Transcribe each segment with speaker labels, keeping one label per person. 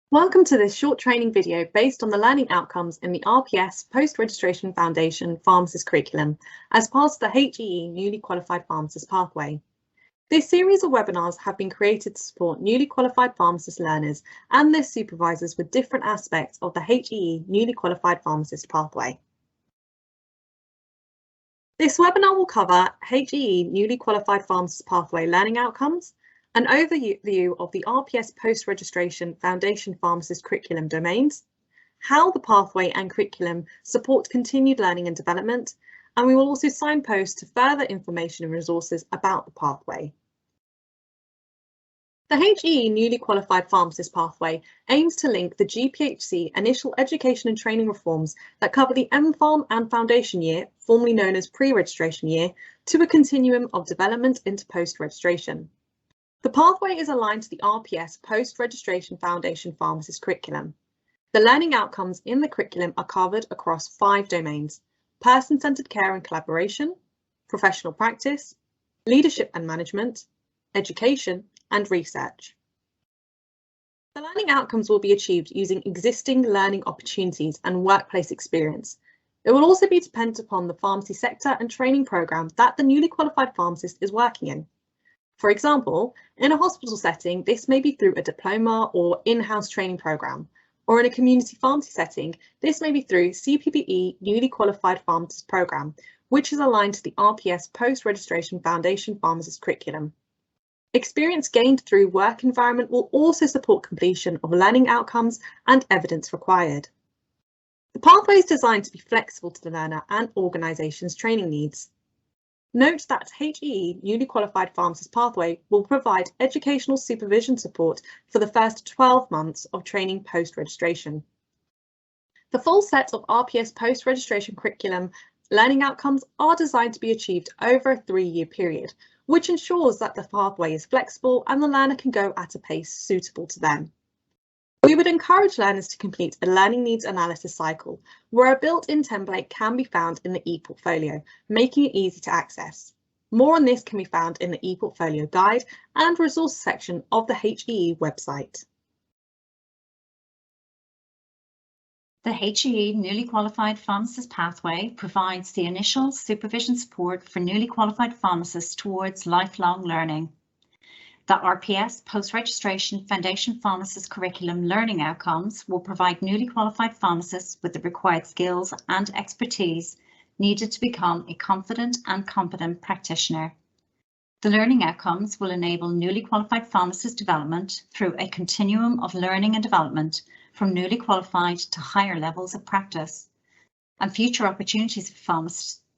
Speaker 1: Welcome to this short training video based on the learning outcomes in the RPS Post-Registration Foundation Pharmacist curriculum as part of the HEE Newly Qualified Pharmacist pathway. This series of webinars have been created to support newly qualified pharmacist learners and their supervisors with different aspects of the HEE Newly Qualified Pharmacist pathway. This webinar will cover HEE Newly Qualified Pharmacist pathway learning outcomes, an overview of the RPS Post-Registration Foundation Pharmacist curriculum domains, how the pathway and curriculum support continued learning and development, and we will also signpost to further information and resources about the pathway. The HEE Newly Qualified Pharmacist pathway aims to link the GPHC initial education and training reforms that cover the MPharm and Foundation year, formerly known as pre-registration year, to a continuum of development into post-registration. The pathway is aligned to the RPS Post-Registration Foundation Pharmacist curriculum. The learning outcomes in the curriculum are covered across 5 domains: person-centered care and collaboration, professional practice, leadership and management, education, and research. The learning outcomes will be achieved using existing learning opportunities and workplace experience. It will also be dependent upon the pharmacy sector and training programme that the newly qualified pharmacist is working in. For example, in a hospital setting, this may be through a diploma or in-house training programme, or in a community pharmacy setting, this may be through CPPE Newly Qualified Pharmacist programme, which is aligned to the RPS Post-Registration Foundation Pharmacist curriculum. Experience gained through work environment will also support completion of learning outcomes and evidence required. The pathway is designed to be flexible to the learner and organisation's training needs. Note that HEE Newly Qualified Pharmacist pathway will provide educational supervision support for the first 12 months of training post-registration. The full set of RPS post-registration curriculum learning outcomes are designed to be achieved over a 3-year period, which ensures that the pathway is flexible and the learner can go at a pace suitable to them. We would encourage learners to complete a learning needs analysis cycle, where a built-in template can be found in the ePortfolio, making it easy to access. More on this can be found in the ePortfolio guide and resource section of the HEE website.
Speaker 2: The HEE Newly Qualified Pharmacist pathway provides the initial supervision support for newly qualified pharmacists towards lifelong learning. The RPS Post-Registration Foundation Pharmacist curriculum learning outcomes will provide newly qualified pharmacists with the required skills and expertise needed to become a confident and competent practitioner. The learning outcomes will enable newly qualified pharmacist development through a continuum of learning and development from newly qualified to higher levels of practice, and future opportunities for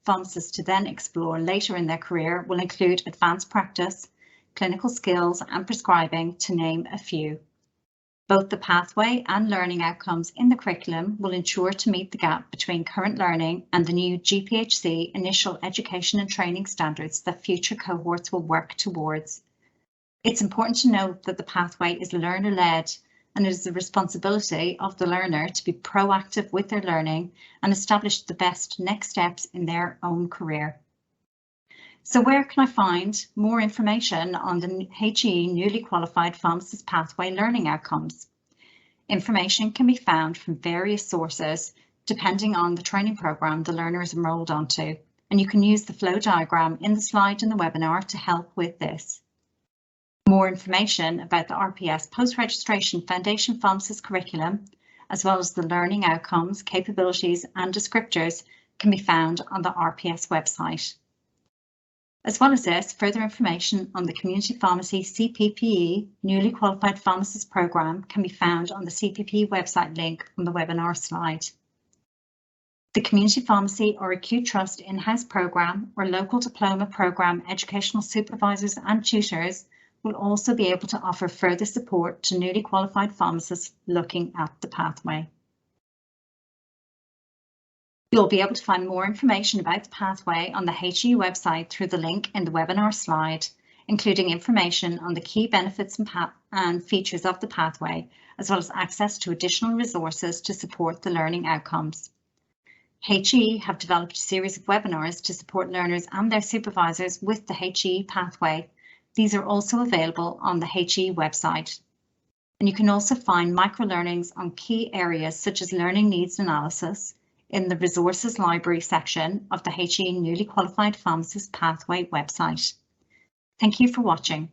Speaker 2: pharmacists to then explore later in their career will include advanced practice, clinical skills and prescribing, to name a few. Both the pathway and learning outcomes in the curriculum will ensure to meet the gap between current learning and the new GPHC initial education and training standards that future cohorts will work towards. It's important to note that the pathway is learner-led, and it is the responsibility of the learner to be proactive with their learning and establish the best next steps in their own career. So where can I find more information on the HEE Newly Qualified Pharmacist pathway learning outcomes? Information can be found from various sources depending on the training programme the learner is enrolled onto, and you can use the flow diagram in the slide in the webinar to help with this. More information about the RPS Post-Registration Foundation Pharmacist curriculum, as well as the learning outcomes, capabilities and descriptors, can be found on the RPS website. As well as this, further information on the Community Pharmacy CPPE Newly Qualified Pharmacist programme can be found on the CPP website link on the webinar slide. The Community Pharmacy or Acute Trust in-house programme or local diploma programme educational supervisors and tutors will also be able to offer further support to newly qualified pharmacists looking at the pathway. You'll be able to find more information about the pathway on the HEE website through the link in the webinar slide, including information on the key benefits and features of the pathway, as well as access to additional resources to support the learning outcomes. HEE have developed a series of webinars to support learners and their supervisors with the HEE pathway. These are also available on the HEE website. And you can also find microlearnings on key areas such as learning needs analysis in the resources library section of the HEE Newly Qualified Pharmacist Pathway website. Thank you for watching.